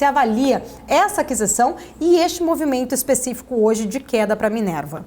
Você avalia essa aquisição e este movimento específico hoje de queda para a Minerva?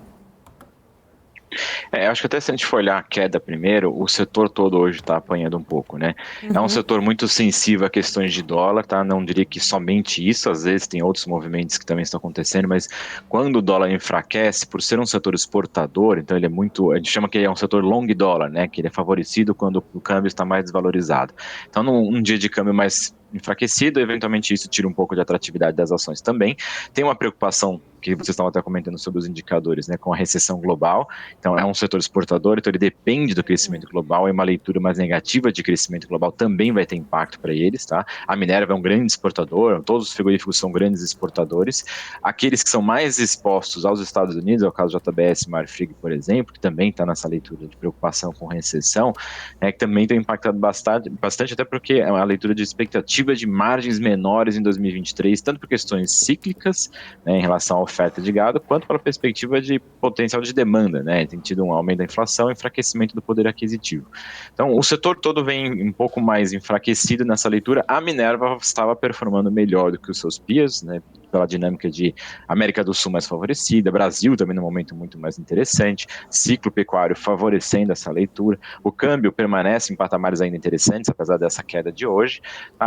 Acho que até se a gente for olhar a queda primeiro, o setor todo hoje está apanhando um pouco, né? É um setor muito sensível a questões de dólar, tá? Não diria que somente isso, às vezes tem outros movimentos que também estão acontecendo, mas quando o dólar enfraquece, por ser um setor exportador, então ele é muito, a gente chama que ele é um setor long dólar, né? Que ele é favorecido quando o câmbio está mais desvalorizado. Então, num dia de câmbio mais enfraquecido, eventualmente isso tira um pouco de atratividade das ações também. Tem uma preocupação que vocês estavam até comentando sobre os indicadores, né, com a recessão global. Então, é um setor exportador, então ele depende do crescimento global, e uma leitura mais negativa de crescimento global também vai ter impacto para eles, tá? A Minerva é um grande exportador, todos os frigoríficos são grandes exportadores. Aqueles que são mais expostos aos Estados Unidos, é o caso do JBS Marfrig, por exemplo, que também está nessa leitura de preocupação com recessão, que também tem impactado bastante, até porque é uma leitura de expectativa de margens menores em 2023, tanto por questões cíclicas, né, em relação à oferta de gado, quanto pela perspectiva de potencial de demanda, né? Tem tido um aumento da inflação e enfraquecimento do poder aquisitivo. Então, o setor todo vem um pouco mais enfraquecido nessa leitura. A Minerva estava performando melhor do que os seus peers, né? Pela dinâmica de América do Sul mais favorecida, Brasil também num momento muito mais interessante, ciclo pecuário favorecendo essa leitura, o câmbio permanece em patamares ainda interessantes, apesar dessa queda de hoje,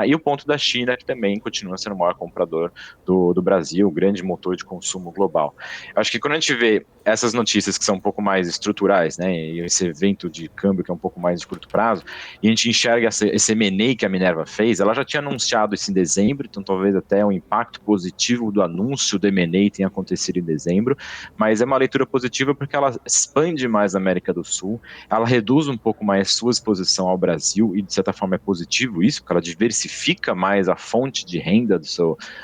e o ponto da China, que também continua sendo o maior comprador do Brasil, grande motor de consumo global. Acho que quando a gente vê essas notícias que são um pouco mais estruturais, né, e esse evento de câmbio que é um pouco mais de curto prazo, e a gente enxerga esse M&A que a Minerva fez, ela já tinha anunciado isso em dezembro, então talvez até um impacto positivo do anúncio do M&A tenha acontecido em dezembro, mas é uma leitura positiva porque ela expande mais a América do Sul, ela reduz um pouco mais sua exposição ao Brasil, e de certa forma é positivo isso, porque ela diversifica mais a fonte de renda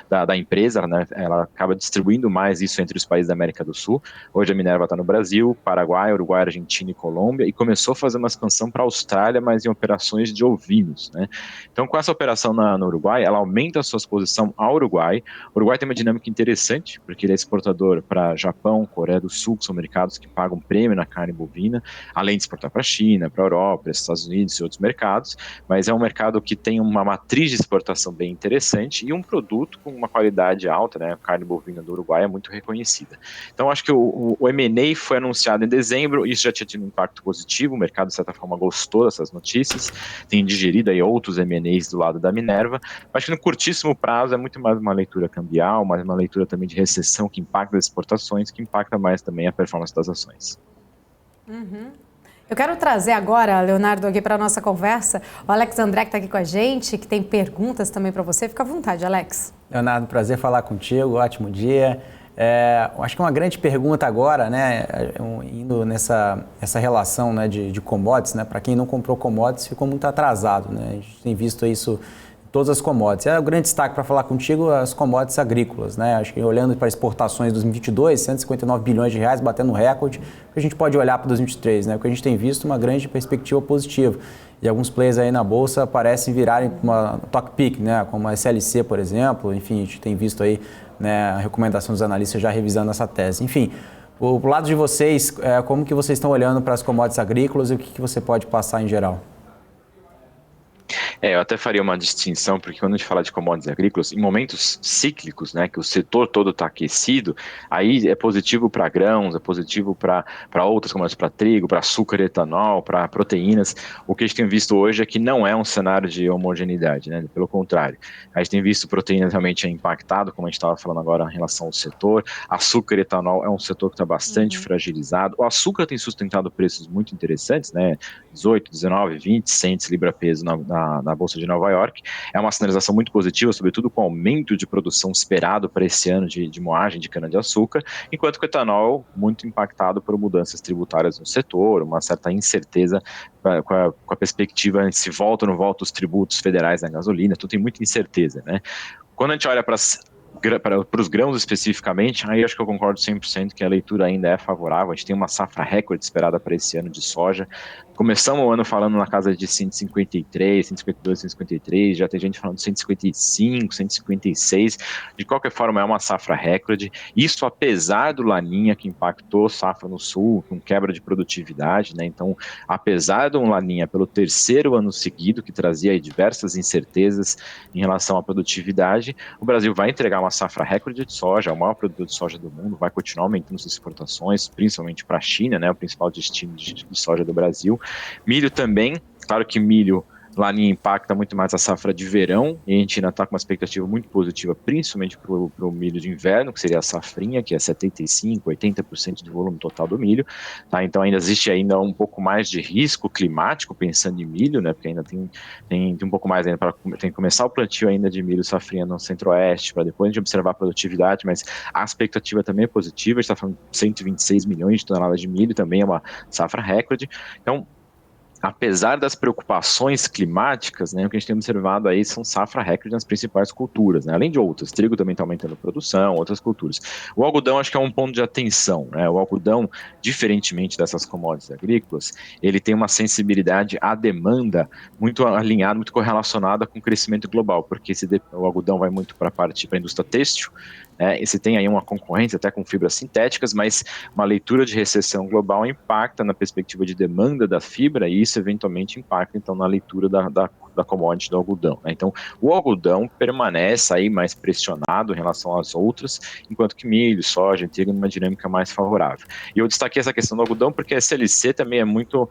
da empresa, né? Ela acaba distribuindo mais isso entre os países da América do Sul. Hoje a Minerva está no Brasil, Paraguai, Uruguai, Argentina e Colômbia, e começou a fazer uma expansão para a Austrália, mas em operações de ovinos, né? Então, com essa operação no Uruguai, ela aumenta a sua exposição ao Uruguai. O Uruguai tem uma dinâmica interessante, porque ele é exportador para Japão, Coreia do Sul, que são mercados que pagam prêmio na carne bovina, além de exportar para a China, para a Europa, para os Estados Unidos e outros mercados, mas é um mercado que tem uma matriz de exportação bem interessante e um produto com uma qualidade alta, né? A carne bovina do Uruguai é muito reconhecida. Então, acho que o M&A foi anunciado em dezembro, isso já tinha tido um impacto positivo, o mercado, de certa forma, gostou dessas notícias, tem digerido aí outros M&As do lado da Minerva, mas acho que no curtíssimo prazo é muito mais uma leitura cambial, mais uma leitura também de recessão que impacta as exportações, que impacta mais também a performance das ações. Eu quero trazer agora, Leonardo, aqui para a nossa conversa, o Alex André, que está aqui com a gente, que tem perguntas também para você. Fica à vontade, Alex. Leonardo, prazer falar contigo, ótimo dia. Acho que uma grande pergunta agora, né, indo nessa relação, né, de commodities, né, para quem não comprou commodities ficou muito atrasado, né, a gente tem visto isso em todas as commodities. O grande destaque para falar contigo as commodities agrícolas, né, acho que olhando para exportações de 2022, 159 bilhões de reais, batendo recorde, que a gente pode olhar para 2023, né, porque a gente tem visto uma grande perspectiva positiva. E alguns players aí na Bolsa parecem virarem uma stock pick, né, como a SLC, por exemplo. Enfim, a gente tem visto aí, né, a recomendação dos analistas já revisando essa tese. Enfim, pro lado de vocês, como que vocês estão olhando para as commodities agrícolas e o que você pode passar em geral? Eu até faria uma distinção, porque quando a gente fala de commodities agrícolas, em momentos cíclicos, né, que o setor todo está aquecido, aí é positivo para grãos, é positivo para outras commodities, para trigo, para açúcar e etanol, para proteínas. O que a gente tem visto hoje é que não é um cenário de homogeneidade, né, pelo contrário. A gente tem visto proteínas realmente impactado, como a gente estava falando agora em relação ao setor. Açúcar e etanol é um setor que está bastante fragilizado. O açúcar tem sustentado preços muito interessantes, né, 18, 19, 20 cents libra-peso na Bolsa de Nova York. É uma sinalização muito positiva, sobretudo com o aumento de produção esperado para esse ano de moagem de cana-de-açúcar, enquanto que o etanol muito impactado por mudanças tributárias no setor, uma certa incerteza com a perspectiva se volta ou não volta os tributos federais na gasolina, então tem muita incerteza, né? Quando a gente olha para as para os grãos especificamente, aí acho que eu concordo 100% que a leitura ainda é favorável. A gente tem uma safra recorde esperada para esse ano de soja. Começamos o ano falando na casa de 153, 152, 153, já tem gente falando de 155, 156. De qualquer forma, é uma safra recorde. Isso apesar do Laninha, que impactou safra no sul, com quebra de produtividade, né? Então, apesar do Laninha pelo terceiro ano seguido, que trazia diversas incertezas em relação à produtividade, o Brasil vai entregar uma safra recorde de soja, é o maior produtor de soja do mundo, vai continuar aumentando suas exportações, principalmente para a China, né, o principal destino de soja do Brasil. Milho também, claro que milho, Laninha impacta muito mais a safra de verão, e a gente ainda está com uma expectativa muito positiva, principalmente para o milho de inverno, que seria a safrinha, que é 75%, 80% do volume total do milho, tá? Então ainda existe ainda um pouco mais de risco climático pensando em milho, né? Porque ainda tem um pouco mais ainda tem que começar o plantio ainda de milho safrinha no centro-oeste, para depois a gente observar a produtividade, mas a expectativa também é positiva, a gente está falando de 126 milhões de toneladas de milho, também é uma safra recorde. Então, apesar das preocupações climáticas, né, o que a gente tem observado aí são safra recorde nas principais culturas, né, além de outras. Trigo também está aumentando a produção, outras culturas. O algodão acho que é um ponto de atenção, né? O algodão, diferentemente dessas commodities agrícolas, ele tem uma sensibilidade à demanda muito alinhada, muito correlacionada com o crescimento global, porque o algodão vai muito para a indústria têxtil, e você tem aí uma concorrência até com fibras sintéticas, mas uma leitura de recessão global impacta na perspectiva de demanda da fibra e isso eventualmente impacta então na leitura da commodity do algodão, né? Então o algodão permanece aí mais pressionado em relação às outras, enquanto que milho, soja, trigo numa dinâmica mais favorável. E eu destaquei essa questão do algodão porque a SLC também é muito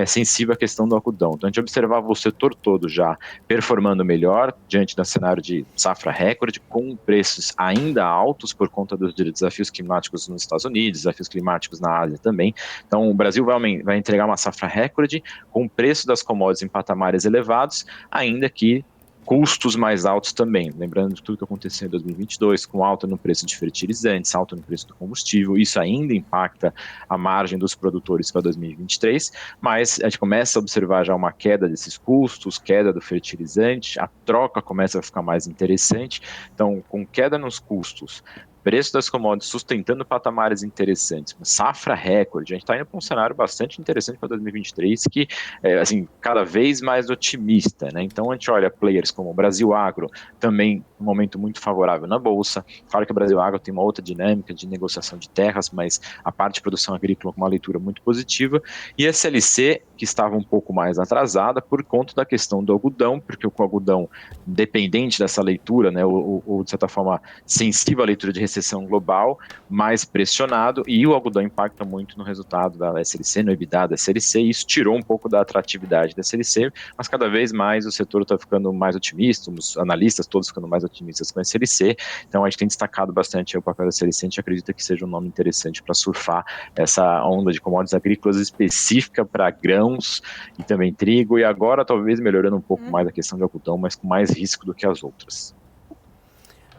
sensível à questão do algodão. Então a gente observava o setor todo já performando melhor diante do cenário de safra recorde, com preços ainda altos por conta dos desafios climáticos nos Estados Unidos, desafios climáticos na Ásia também. Então o Brasil vai entregar uma safra recorde com o preço das commodities em patamares elevados, ainda que custos mais altos também, lembrando de tudo que aconteceu em 2022, com alta no preço de fertilizantes, alta no preço do combustível, isso ainda impacta a margem dos produtores para 2023, mas a gente começa a observar já uma queda desses custos, queda do fertilizante, a troca começa a ficar mais interessante, então com queda nos custos, preço das commodities sustentando patamares interessantes, uma safra recorde, a gente está indo para um cenário bastante interessante para 2023, que é assim, cada vez mais otimista, né? Então a gente olha players como o Brasil Agro, também um momento muito favorável na Bolsa, claro que o Brasil Agro tem uma outra dinâmica de negociação de terras, mas a parte de produção agrícola com uma leitura muito positiva, e a SLC, que estava um pouco mais atrasada por conta da questão do algodão, porque o algodão, dependente dessa leitura, né, ou de certa forma sensível à leitura de recessão global, mais pressionado, e o algodão impacta muito no resultado da SLC, no EBITDA da SLC, e isso tirou um pouco da atratividade da SLC, mas cada vez mais o setor está ficando mais otimista, os analistas todos ficando mais otimistas com a SLC, então a gente tem destacado bastante o papel da SLC, a gente acredita que seja um nome interessante para surfar essa onda de commodities agrícolas específica para grãos e também trigo, e agora talvez melhorando um pouco mais a questão de algodão, mas com mais risco do que as outras.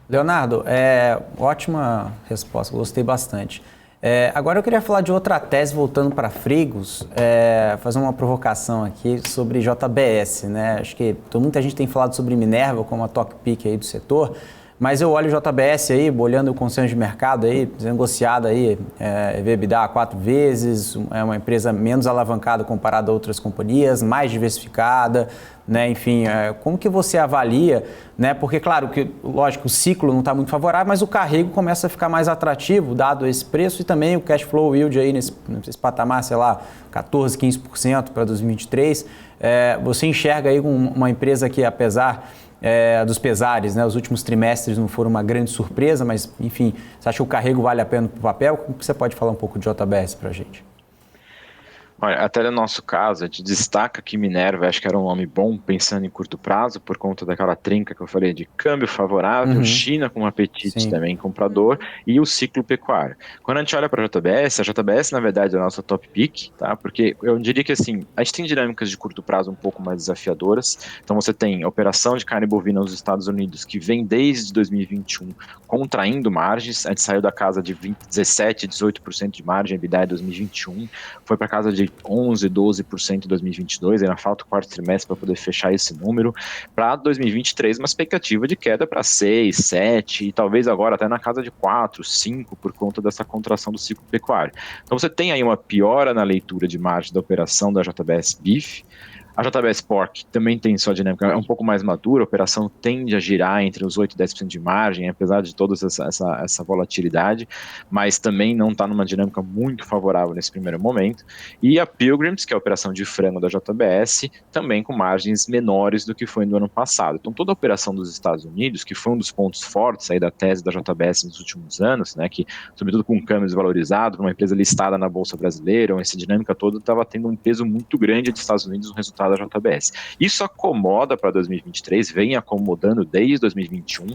Leonardo, ótima resposta, gostei bastante. Agora eu queria falar de outra tese, voltando para Frigos, fazer uma provocação aqui sobre JBS, né? Acho que muita gente tem falado sobre Minerva como a top pick aí do setor, mas eu olho o JBS aí, olhando o consenso de mercado aí, negociada aí, EBITDA 4 vezes, é uma empresa menos alavancada comparada a outras companhias, mais diversificada, né? Enfim, como que você avalia, né? Porque, claro, que lógico, o ciclo não está muito favorável, mas o carrego começa a ficar mais atrativo, dado esse preço, e também o cash flow yield aí nesse patamar, sei lá, 14%, 15% para 2023. Você enxerga aí uma empresa que, apesar dos pesares, né? Os últimos trimestres não foram uma grande surpresa, mas, enfim, você acha que o carrego vale a pena para o papel? Como você pode falar um pouco de JBS para a gente? Olha, até no nosso caso, a gente destaca que Minerva, acho que era um nome bom pensando em curto prazo, por conta daquela trinca que eu falei de câmbio favorável, China com um apetite também comprador e o ciclo pecuário. Quando a gente olha para a JBS na verdade é a nossa top pick, tá? Porque eu diria que assim, a gente tem dinâmicas de curto prazo um pouco mais desafiadoras, então você tem a operação de carne bovina nos Estados Unidos que vem desde 2021 contraindo margens, a gente saiu da casa de 17%, 18% de margem EBITDA em 2021, foi para casa de de 11%, 12% em 2022, ainda falta o quarto trimestre para poder fechar esse número. Para 2023, uma expectativa de queda para 6%, 7% e talvez agora até na casa de 4%, 5% por conta dessa contração do ciclo pecuário. Então você tem aí uma piora na leitura de margem da operação da JBS Beef. A JBS Pork também tem sua dinâmica, é um pouco mais madura, a operação tende a girar entre os 8% e 10% de margem, apesar de toda essa volatilidade, mas também não está numa dinâmica muito favorável nesse primeiro momento. E a Pilgrims, que é a operação de frango da JBS, também com margens menores do que foi no ano passado. Então toda a operação dos Estados Unidos, que foi um dos pontos fortes aí da tese da JBS nos últimos anos, né, que sobretudo com o câmbio desvalorizado, para uma empresa listada na Bolsa Brasileira, essa dinâmica toda estava tendo um peso muito grande dos Estados Unidos no resultado da JBS. Isso acomoda para 2023, vem acomodando desde 2021,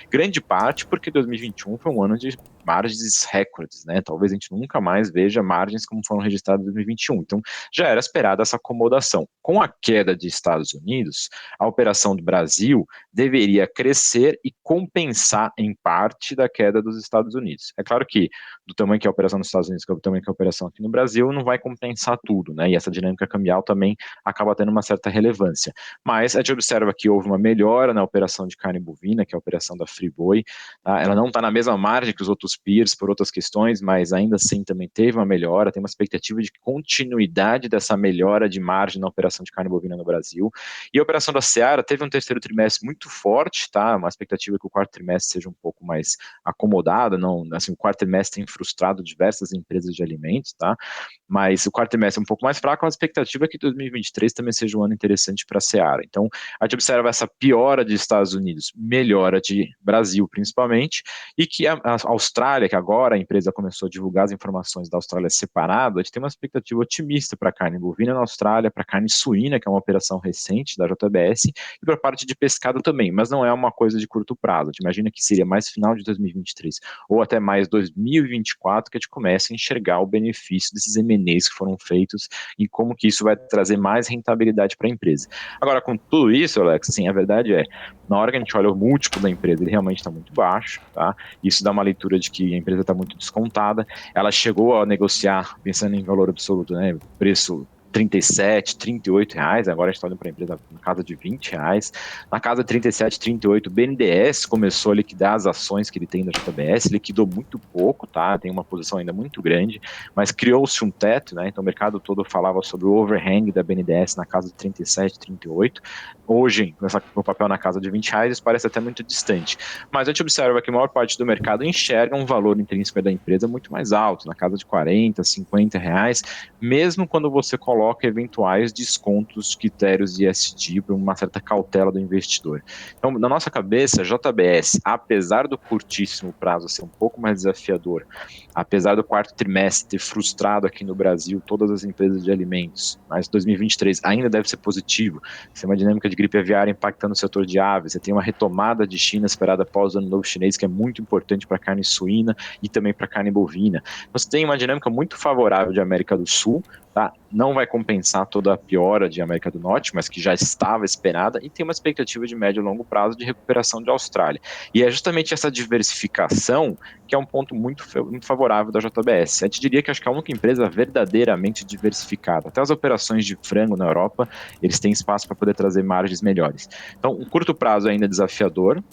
grande parte porque 2021 foi um ano de margens recordes, né? Talvez a gente nunca mais veja margens como foram registradas em 2021. Então, já era esperada essa acomodação. Com a queda dos Estados Unidos, a operação do Brasil deveria crescer e compensar em parte da queda dos Estados Unidos. É claro que do tamanho que é a operação nos Estados Unidos, que é o tamanho que é a operação aqui no Brasil, não vai compensar tudo, né? E essa dinâmica cambial também acaba tendo uma certa relevância. Mas a gente observa que houve uma melhora na operação de carne bovina, que é a operação da Friboi. Tá? Ela não está na mesma margem que os outros peers por outras questões, mas ainda assim também teve uma melhora, tem uma expectativa de continuidade dessa melhora de margem na operação de carne bovina no Brasil. E a operação da Seara teve um terceiro trimestre muito forte, tá? Uma expectativa que o quarto trimestre seja um pouco mais acomodado, não, assim, o quarto trimestre tem frustrado diversas empresas de alimentos, tá? Mas o quarto trimestre é um pouco mais fraco, a expectativa é que 2023 também seja um ano interessante para a Seara. Então, a gente observa essa piora de Estados Unidos, melhora de Brasil principalmente, e que a Austrália, que agora a empresa começou a divulgar as informações da Austrália separado, a gente tem uma expectativa otimista para a carne bovina na Austrália, para a carne suína, que é uma operação recente da JBS, e para a parte de pescado também, mas não é uma coisa de curto prazo. A gente imagina que seria mais final de 2023 ou até mais 2024 que a gente comece a enxergar o benefício desses M&As que foram feitos e como que isso vai trazer mais rentabilidade para a empresa. Agora, com tudo isso, Alex, assim, a verdade é, na hora que a gente olha o múltiplo da empresa, ele realmente está muito baixo, tá? Isso dá uma leitura de que a empresa está muito descontada. Ela chegou a negociar, pensando em valor absoluto, né, preço 37, 38 reais, agora a gente está olhando para a empresa na casa de 20 reais, na casa de 37, 38, o BNDES começou a liquidar as ações que ele tem da JBS, liquidou muito pouco, tá? Tem uma posição ainda muito grande, mas criou-se um teto, né? Então o mercado todo falava sobre o overhang da BNDES na casa de 37, 38, hoje, com o papel na casa de 20 reais, isso parece até muito distante, mas a gente observa que a maior parte do mercado enxerga um valor intrínseco da empresa muito mais alto, na casa de 40, 50 reais, mesmo quando você coloca eventuais descontos de critérios de ESG para uma certa cautela do investidor. Então, na nossa cabeça, a JBS, apesar do curtíssimo prazo ser um pouco mais desafiador, apesar do quarto trimestre ter frustrado aqui no Brasil todas as empresas de alimentos, mas 2023 ainda deve ser positivo, tem uma dinâmica de gripe aviária impactando o setor de aves, você tem uma retomada de China esperada após o ano novo chinês, que é muito importante para a carne suína e também para a carne bovina. Você tem uma dinâmica muito favorável de América do Sul, tá? Não vai compensar toda a piora de América do Norte, mas que já estava esperada, e tem uma expectativa de médio e longo prazo de recuperação de Austrália. E é justamente essa diversificação que é um ponto muito favorável da JBS. A gente diria que acho que é a única empresa verdadeiramente diversificada. Até as operações de frango na Europa, eles têm espaço para poder trazer margens melhores. Então, um curto prazo ainda é desafiador,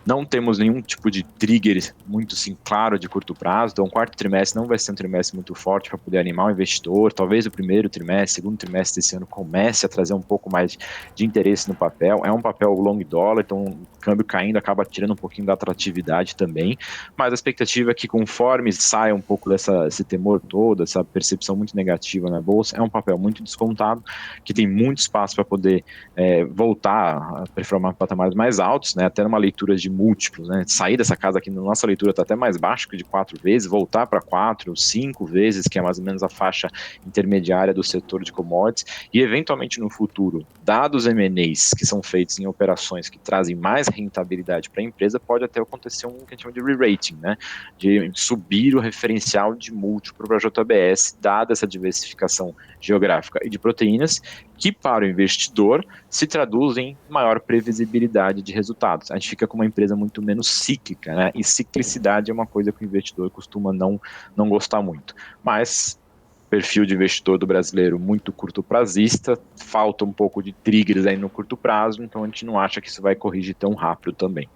não temos nenhum tipo de trigger muito assim, claro de curto prazo, então o quarto trimestre não vai ser um trimestre muito forte para poder animar o investidor, talvez o primeiro trimestre, segundo trimestre desse ano comece a trazer um pouco mais de interesse no papel, é um papel long dólar, então o câmbio caindo acaba tirando um pouquinho da atratividade também, mas a expectativa é que conforme saia um pouco desse temor todo, essa percepção muito negativa na bolsa, é um papel muito descontado, que tem muito espaço para poder voltar a performar patamares mais altos, né, até numa leitura de múltiplos, né? Sair dessa casa aqui na nossa leitura está até mais baixo que de 4 vezes, voltar para 4, 5 vezes, que é mais ou menos a faixa intermediária do setor de commodities, e eventualmente no futuro, dados M&As que são feitos em operações que trazem mais rentabilidade para a empresa, pode até acontecer um que a gente chama de re-rating, né? De subir o referencial de múltiplo para a JBS, dada essa diversificação geográfica e de proteínas, que para o investidor se traduz em maior previsibilidade de resultados. A gente fica com uma empresa muito menos cíclica, né? E ciclicidade é uma coisa que o investidor costuma não gostar muito. Mas perfil de investidor do brasileiro muito curto prazista, falta um pouco de triggers aí no curto prazo, então a gente não acha que isso vai corrigir tão rápido também.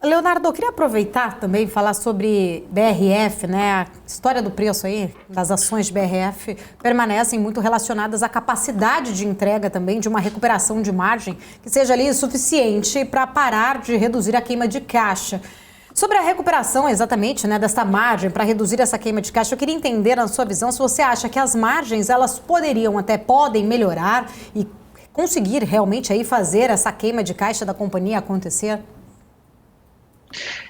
Leonardo, eu queria aproveitar também e falar sobre BRF, né? A história do preço aí das ações de BRF permanecem muito relacionadas à capacidade de entrega também de uma recuperação de margem que seja ali suficiente para parar de reduzir a queima de caixa. Sobre a recuperação exatamente, né, desta margem para reduzir essa queima de caixa, eu queria entender na sua visão se você acha que as margens elas podem melhorar e conseguir realmente aí fazer essa queima de caixa da companhia acontecer?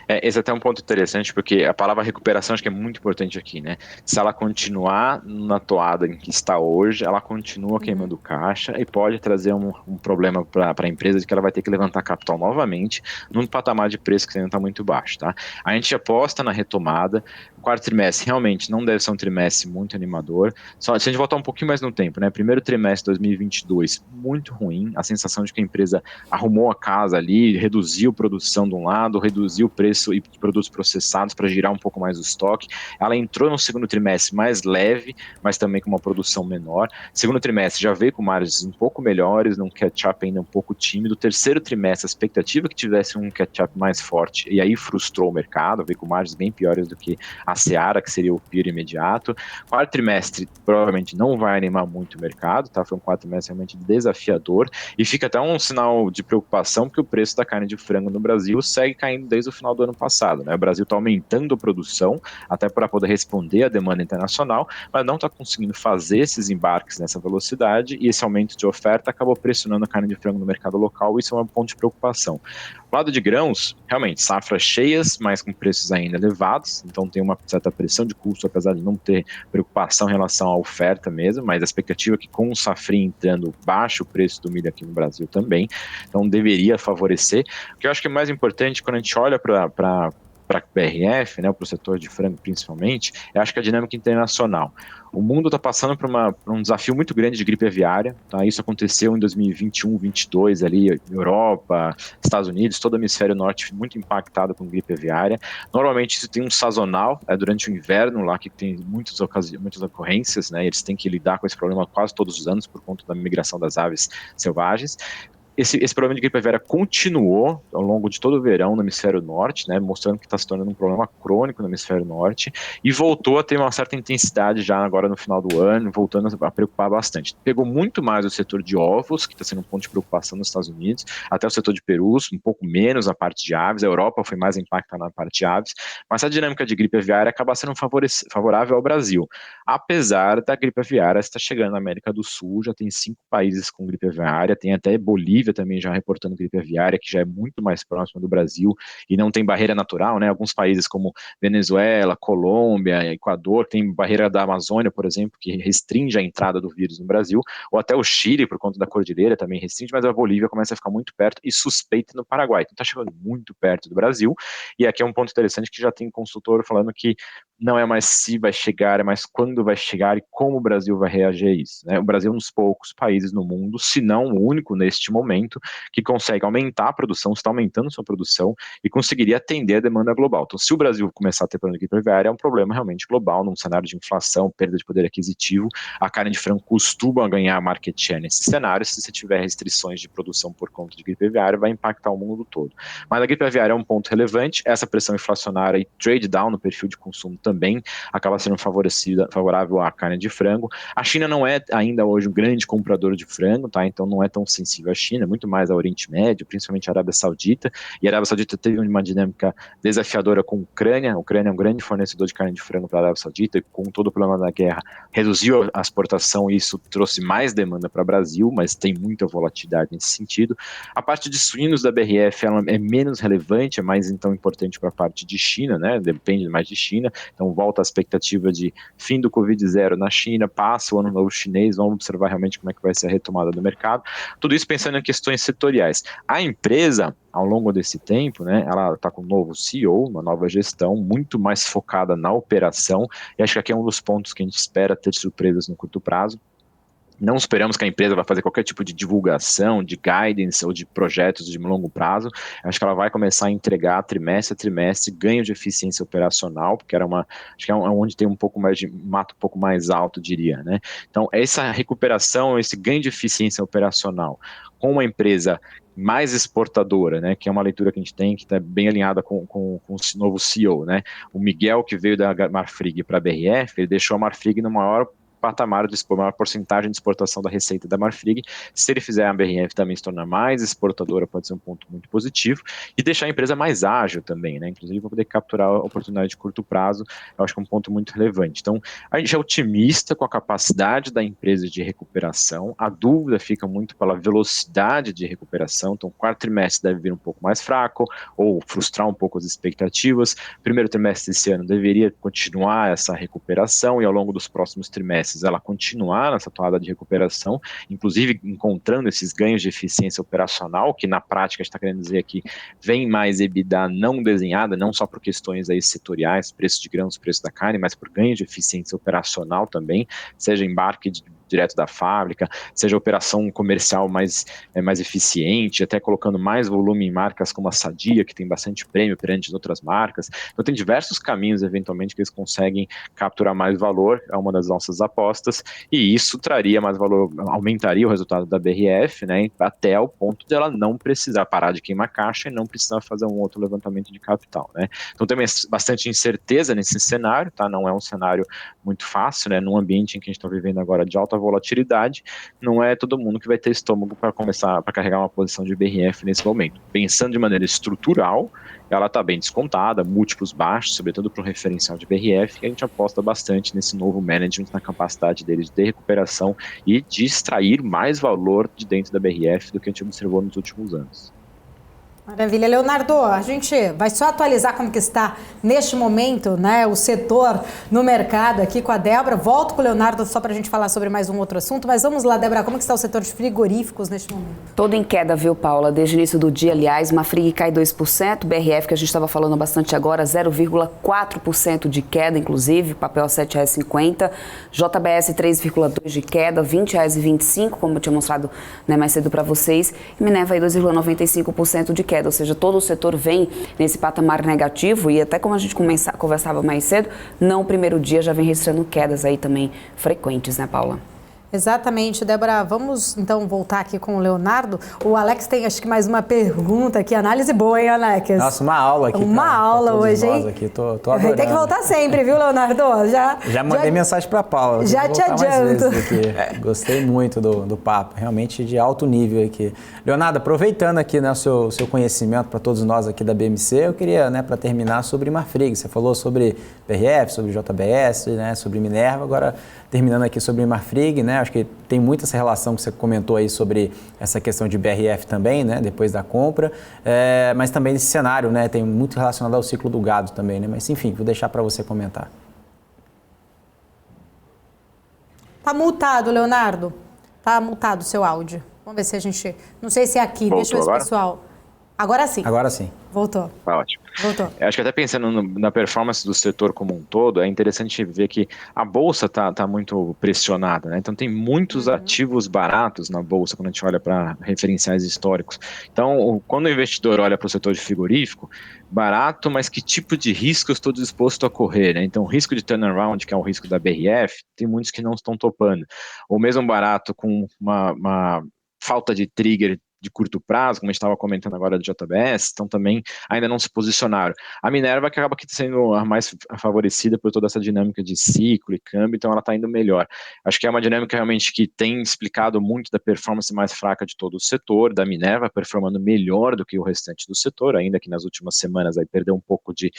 Esse é até um ponto interessante, porque a palavra recuperação acho que é muito importante aqui, né? Se ela continuar na toada em que está hoje, ela continua queimando caixa e pode trazer um problema para a empresa de que ela vai ter que levantar capital novamente num patamar de preço que ainda está muito baixo, tá? A gente aposta na retomada. O quarto trimestre realmente não deve ser um trimestre muito animador. Só se a gente voltar um pouquinho mais no tempo, né? Primeiro trimestre de 2022, muito ruim. A sensação de que a empresa arrumou a casa ali, reduziu produção de um lado, reduziu o preço e produtos processados para girar um pouco mais o estoque. Ela entrou no segundo trimestre mais leve, mas também com uma produção menor. Segundo trimestre já veio com margens um pouco melhores, num catch-up ainda um pouco tímido. Terceiro trimestre, a expectativa que tivesse um catch-up mais forte, e aí frustrou o mercado, veio com margens bem piores do que a Seara, que seria o peer imediato. Quarto trimestre provavelmente não vai animar muito o mercado, tá? Foi um quarto trimestre realmente desafiador, e fica até um sinal de preocupação, porque o preço da carne de frango no Brasil segue caindo desde o final do ano passado, né? O Brasil está aumentando a produção, até para poder responder à demanda internacional, mas não está conseguindo fazer esses embarques nessa velocidade, e esse aumento de oferta acabou pressionando a carne de frango no mercado local, e isso é um ponto de preocupação. Do lado de grãos, realmente, safras cheias, mas com preços ainda elevados, então tem uma certa pressão de custo, apesar de não ter preocupação em relação à oferta mesmo, mas a expectativa é que com o safrinha entrando baixo o preço do milho aqui no Brasil também, então deveria favorecer. O que eu acho que é mais importante quando a gente olha para a BRF, né, para o setor de frango principalmente, eu acho que a dinâmica internacional. O mundo está passando por um desafio muito grande de gripe aviária, tá? Isso aconteceu em 2021, 2022, ali, Europa, Estados Unidos, todo o hemisfério norte muito impactado com gripe aviária. Normalmente isso tem um sazonal, durante o inverno lá, que tem muitas ocorrências, né? Eles têm que lidar com esse problema quase todos os anos por conta da migração das aves selvagens. Esse problema de gripe aviária continuou ao longo de todo o verão no hemisfério norte, né, mostrando que está se tornando um problema crônico no hemisfério norte, e voltou a ter uma certa intensidade já agora no final do ano, voltando a preocupar bastante. Pegou muito mais o setor de ovos, que está sendo um ponto de preocupação nos Estados Unidos, até o setor de perus, um pouco menos a parte de aves. A Europa foi mais impactada na parte de aves, mas a dinâmica de gripe aviária acaba sendo favorável ao Brasil. Apesar da gripe aviária estar chegando na América do Sul, já tem 5 países com gripe aviária, tem até Bolívia também já reportando gripe aviária, que já é muito mais próxima do Brasil e não tem barreira natural, né? Alguns países como Venezuela, Colômbia, Equador, tem barreira da Amazônia, por exemplo, que restringe a entrada do vírus no Brasil, ou até o Chile, por conta da cordilheira, também restringe, mas a Bolívia começa a ficar muito perto e suspeita no Paraguai. Então está chegando muito perto do Brasil, e aqui é um ponto interessante que já tem consultor falando que não é mais se vai chegar, é mais quando vai chegar e como o Brasil vai reagir a isso, né? O Brasil é um dos poucos países no mundo, se não o único neste momento, que consegue aumentar a produção, está aumentando sua produção e conseguiria atender a demanda global. Então, se o Brasil começar a ter problema de gripe aviária, é um problema realmente global, num cenário de inflação, perda de poder aquisitivo. A carne de frango costuma ganhar market share nesse cenário. Se você tiver restrições de produção por conta de gripe aviária, vai impactar o mundo todo. Mas a gripe aviária é um ponto relevante, essa pressão inflacionária e trade down no perfil de consumo também acaba sendo favorável à carne de frango. A China não é ainda hoje um grande comprador de frango, tá? Então não é tão sensível à China, muito mais ao Oriente Médio, principalmente a Arábia Saudita, e a Arábia Saudita teve uma dinâmica desafiadora com a Ucrânia. A Ucrânia é um grande fornecedor de carne de frango para a Arábia Saudita, e com todo o problema da guerra, reduziu a exportação e isso trouxe mais demanda para o Brasil, mas tem muita volatilidade nesse sentido. A parte de suínos da BRF ela é menos relevante, é mais então importante para a parte de China, né? Depende mais de China, então volta a expectativa de fim do Covid-0 na China, passa o ano novo chinês, vamos observar realmente como é que vai ser a retomada do mercado. Tudo isso pensando em questões setoriais. A empresa, ao longo desse tempo, né, ela está com um novo CEO, uma nova gestão, muito mais focada na operação, e acho que aqui é um dos pontos que a gente espera ter surpresas no curto prazo. Não esperamos que a empresa vai fazer qualquer tipo de divulgação, de guidance ou de projetos de longo prazo. Acho que ela vai começar a entregar trimestre a trimestre ganho de eficiência operacional, porque acho que é onde tem um pouco mais de mato um pouco mais alto, diria, né? Então, essa recuperação, esse ganho de eficiência operacional com uma empresa mais exportadora, né, que é uma leitura que a gente tem que está bem alinhada com o novo CEO, né? O Miguel, que veio da Marfrig para a BRF, ele deixou a Marfrig no maior patamar de maior porcentagem de exportação da receita da Marfrig. Se ele fizer a BRF também se tornar mais exportadora, pode ser um ponto muito positivo, e deixar a empresa mais ágil também, né? Inclusive para poder capturar a oportunidade de curto prazo, eu acho que é um ponto muito relevante. Então, a gente é otimista com a capacidade da empresa de recuperação, a dúvida fica muito pela velocidade de recuperação, então o quarto trimestre deve vir um pouco mais fraco, ou frustrar um pouco as expectativas. Primeiro trimestre desse ano deveria continuar essa recuperação, e ao longo dos próximos trimestres ela continuar nessa toada de recuperação, inclusive encontrando esses ganhos de eficiência operacional, que na prática está querendo dizer que vem mais EBITDA não desenhada, não só por questões aí setoriais, preço de grãos, preço da carne, mas por ganho de eficiência operacional também, seja embarque direto da fábrica, seja operação comercial mais eficiente, até colocando mais volume em marcas como a Sadia, que tem bastante prêmio perante as outras marcas. Então tem diversos caminhos, eventualmente, que eles conseguem capturar mais valor, é uma das nossas apostas, e isso traria mais valor, aumentaria o resultado da BRF, né, até o ponto de ela não precisar parar de queimar caixa e não precisar fazer um outro levantamento de capital, né. Então tem bastante incerteza nesse cenário, tá, não é um cenário muito fácil, né, num ambiente em que a gente está vivendo agora de alta volatilidade, não é todo mundo que vai ter estômago para começar a carregar uma posição de BRF nesse momento. Pensando de maneira estrutural, ela está bem descontada, múltiplos baixos, sobretudo para o referencial de BRF, e a gente aposta bastante nesse novo management, na capacidade deles de recuperação e de extrair mais valor de dentro da BRF do que a gente observou nos últimos anos. Maravilha. Leonardo, a gente vai só atualizar como que está neste momento, né, o setor no mercado aqui com a Débora. Volto com o Leonardo só para a gente falar sobre mais um outro assunto, mas vamos lá, Débora, como que está o setor de frigoríficos neste momento? Todo em queda, viu, Paula? Desde o início do dia, aliás, Marfrig cai 2%, BRF, que a gente estava falando bastante agora, 0,4% de queda, inclusive, papel a R$ 7,50, JBS 3,2% de queda, R$ 20,25, como eu tinha mostrado, né, mais cedo para vocês, e Minerva aí 2,95% de queda, ou seja, todo o setor vem nesse patamar negativo e até como a gente conversava mais cedo, não o primeiro dia já vem registrando quedas aí também frequentes, né, Paula? Exatamente, Débora. Vamos então voltar aqui com o Leonardo. O Alex tem acho que mais uma pergunta aqui, análise boa, hein, Alex? Nossa, uma aula aqui. Uma aula hoje, hein? Aqui. Tô adorando. Tem que voltar sempre, viu, Leonardo? Já mandei mensagem para Paula. Já te adianto. Gostei muito do papo, realmente de alto nível aqui. Leonardo, aproveitando aqui, né, o seu conhecimento para todos nós aqui da BMC, eu queria, né, para terminar, sobre Marfrig. Você falou sobre BRF, sobre JBS, né, sobre Minerva, agora terminando aqui sobre Marfrig, né? Acho que tem muito essa relação que você comentou aí sobre essa questão de BRF também, né? Depois da compra, mas também nesse cenário, né? Tem muito relacionado ao ciclo do gado também, né? Mas enfim, vou deixar para você comentar. Tá multado, Leonardo. Tá multado o seu áudio. Vamos ver se a gente... Não sei se é aqui. Voltou deixa eu ver se o pessoal... Agora sim. Agora sim. Voltou. Tá ótimo. Voltou. Eu acho que até pensando na performance do setor como um todo, é interessante ver que a bolsa tá muito pressionada, né? Então tem muitos ativos baratos na bolsa quando a gente olha para referenciais históricos. Então, quando o investidor olha para o setor de frigorífico, barato, mas que tipo de risco eu estou disposto a correr, né? Então, o risco de turnaround, que é o risco da BRF, tem muitos que não estão topando. Ou mesmo barato com uma falta de trigger de curto prazo, como a gente estava comentando agora do JBS, então também ainda não se posicionaram. A Minerva que acaba sendo a mais favorecida por toda essa dinâmica de ciclo e câmbio, então ela está indo melhor. Acho que é uma dinâmica realmente que tem explicado muito da performance mais fraca de todo o setor, da Minerva performando melhor do que o restante do setor, ainda que nas últimas semanas aí perdeu um pouco de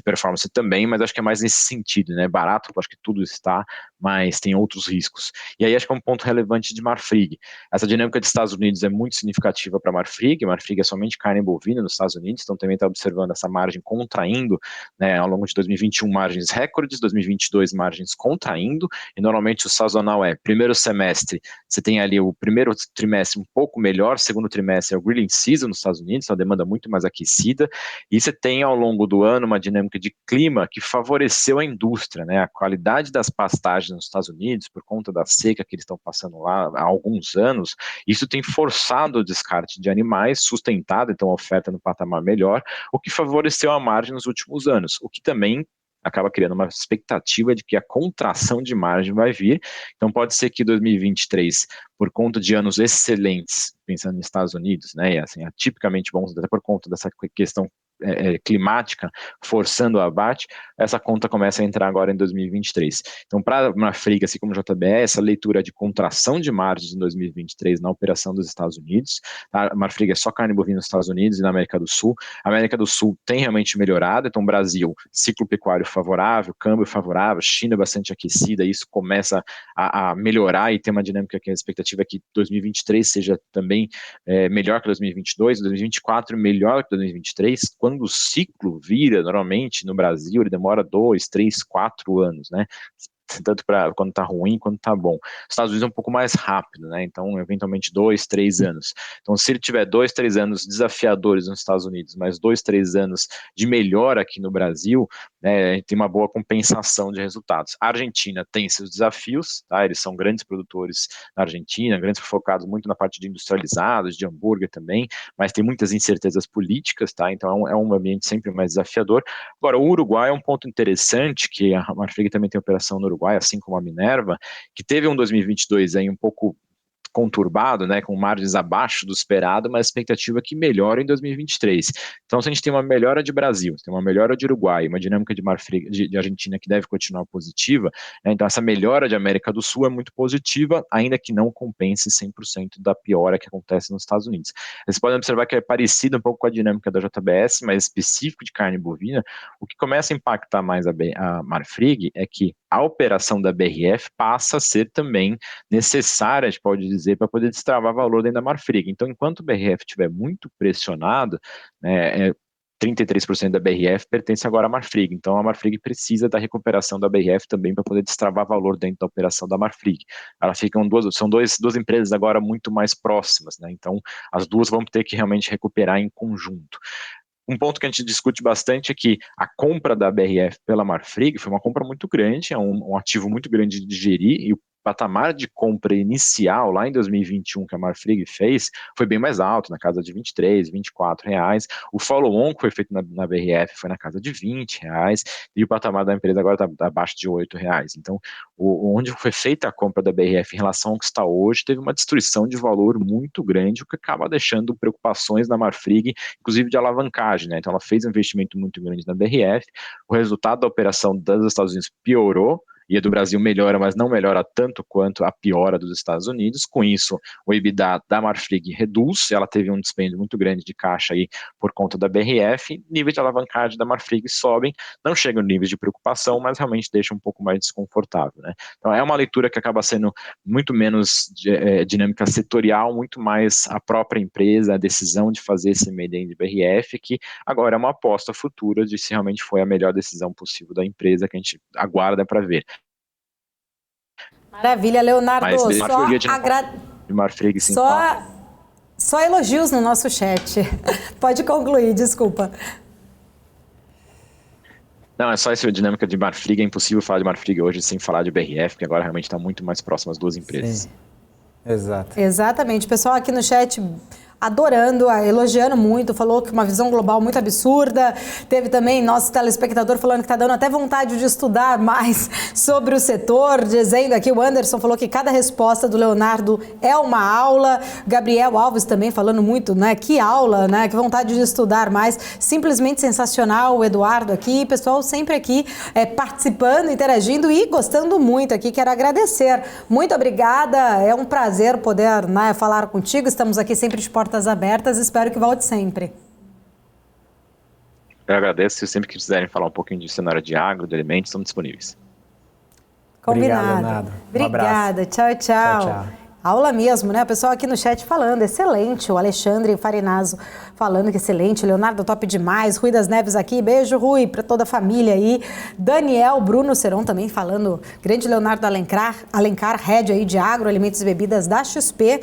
performance também, mas acho que é mais nesse sentido, né? Barato, acho que tudo está, mas tem outros riscos. E aí acho que é um ponto relevante de Marfrig. Essa dinâmica dos Estados Unidos é muito significativa para Marfrig. Marfrig é somente carne bovina nos Estados Unidos, então também está observando essa margem contraindo, né, ao longo de 2021 margens recordes, 2022 margens contraindo, e normalmente o sazonal primeiro semestre, você tem ali o primeiro trimestre um pouco melhor, segundo trimestre é o grilling season nos Estados Unidos, uma demanda muito mais aquecida, e você tem ao longo longo do ano uma dinâmica de clima que favoreceu a indústria, né? A qualidade das pastagens nos Estados Unidos, por conta da seca que eles estão passando lá há alguns anos, isso tem forçado o descarte de animais, sustentado então a oferta no patamar melhor, o que favoreceu a margem nos últimos anos, o que também acaba criando uma expectativa de que a contração de margem vai vir. Então pode ser que 2023, por conta de anos excelentes, pensando nos Estados Unidos, né, e assim, atipicamente bons, até por conta dessa questão climática, forçando o abate, essa conta começa a entrar agora em 2023. Então, para a Marfrig, assim como o JBS, essa leitura de contração de margens em 2023 na operação dos Estados Unidos, a Marfrig é só carne bovina nos Estados Unidos e na América do Sul. A América do Sul tem realmente melhorado, então Brasil, ciclo pecuário favorável, câmbio favorável, China bastante aquecida, isso começa a melhorar e ter uma dinâmica que a expectativa é que 2023 seja também melhor que 2022, 2024 melhor que 2023, quando o ciclo vira, normalmente, no Brasil, ele demora 2, 3, 4 anos, né? Tanto para quando está ruim quanto está bom. Os Estados Unidos é um pouco mais rápido, né? Então, eventualmente, 2, 3 anos. Então, se ele tiver 2, 3 anos desafiadores nos Estados Unidos, mas 2, 3 anos de melhora aqui no Brasil, né, tem uma boa compensação de resultados. A Argentina tem seus desafios, tá? Eles são grandes produtores na Argentina, grandes focados muito na parte de industrializados, de hambúrguer também, mas tem muitas incertezas políticas, tá? Então, é um ambiente sempre mais desafiador. Agora, o Uruguai é um ponto interessante, que a Marfrig também tem operação no Uruguai, assim como a Minerva, que teve um 2022 aí um pouco conturbado, né, com margens abaixo do esperado, mas a expectativa é que melhora em 2023. Então, se a gente tem uma melhora de Brasil, tem uma melhora de Uruguai, uma dinâmica de Marfrig, de Argentina que deve continuar positiva, né, então essa melhora de América do Sul é muito positiva, ainda que não compense 100% da piora que acontece nos Estados Unidos. Vocês podem observar que é parecido um pouco com a dinâmica da JBS, mas específico de carne bovina. O que começa a impactar mais a Marfrig é que a operação da BRF passa a ser também necessária, a gente pode dizer, para poder destravar valor dentro da Marfrig. Então, enquanto o BRF estiver muito pressionado, né, 33% da BRF pertence agora à Marfrig. Então, a Marfrig precisa da recuperação da BRF também para poder destravar valor dentro da operação da Marfrig. São duas empresas agora muito mais próximas, né? Então, as duas vão ter que realmente recuperar em conjunto. Um ponto que a gente discute bastante é que a compra da BRF pela Marfrig foi uma compra muito grande, é um ativo muito grande de gerir, e o patamar de compra inicial, lá em 2021, que a Marfrig fez, foi bem mais alto, na casa de R$23, R$24. O follow-on que foi feito na BRF foi na casa de R$20, e o patamar da empresa agora está abaixo de R$8. Então, onde foi feita a compra da BRF em relação ao que está hoje, teve uma destruição de valor muito grande, o que acaba deixando preocupações na Marfrig, inclusive de alavancagem, né? Então, ela fez um investimento muito grande na BRF, o resultado da operação dos Estados Unidos piorou, e a do Brasil melhora, mas não melhora tanto quanto a piora dos Estados Unidos. Com isso, o EBITDA da Marfrig reduz, ela teve um dispêndio muito grande de caixa aí por conta da BRF, níveis de alavancagem da Marfrig sobem, não chegam em níveis de preocupação, mas realmente deixa um pouco mais desconfortável, né? Então é uma leitura que acaba sendo muito menos dinâmica setorial, muito mais a própria empresa, a decisão de fazer esse made de BRF, que agora é uma aposta futura de se realmente foi a melhor decisão possível da empresa, que a gente aguarda para ver. Maravilha, Leonardo. Só elogios no nosso chat. Pode concluir, desculpa. Não, é só essa dinâmica de Marfrig. É impossível falar de Marfrig hoje sem falar de BRF, porque agora realmente está muito mais próximo as duas empresas. Sim. Exato. Exatamente. O pessoal aqui no chat adorando, elogiando muito, falou que uma visão global muito absurda. Teve também nosso telespectador falando que está dando até vontade de estudar mais sobre o setor, dizendo aqui, o Anderson falou que cada resposta do Leonardo é uma aula. Gabriel Alves também falando muito, né? Que aula, né? Que vontade de estudar mais. Simplesmente sensacional, o Eduardo aqui, pessoal sempre aqui participando, interagindo e gostando muito aqui. Quero agradecer. Muito obrigada, é um prazer poder, né, falar contigo. Estamos aqui sempre de portas abertas, espero que volte sempre. Eu agradeço, se sempre que quiserem falar um pouquinho de cenário de agro, de alimentos, estamos disponíveis. Combinado. Obrigado, Leonardo. Obrigada, tchau, tchau. Tchau, tchau. Aula mesmo, né? O pessoal aqui no chat falando, excelente. O Alexandre Farinazo falando que excelente. Leonardo, top demais. Rui das Neves aqui, beijo, Rui, para toda a família aí. Daniel Bruno Seron também falando, grande Leonardo Alencar, head aí de agro, alimentos e bebidas da XP.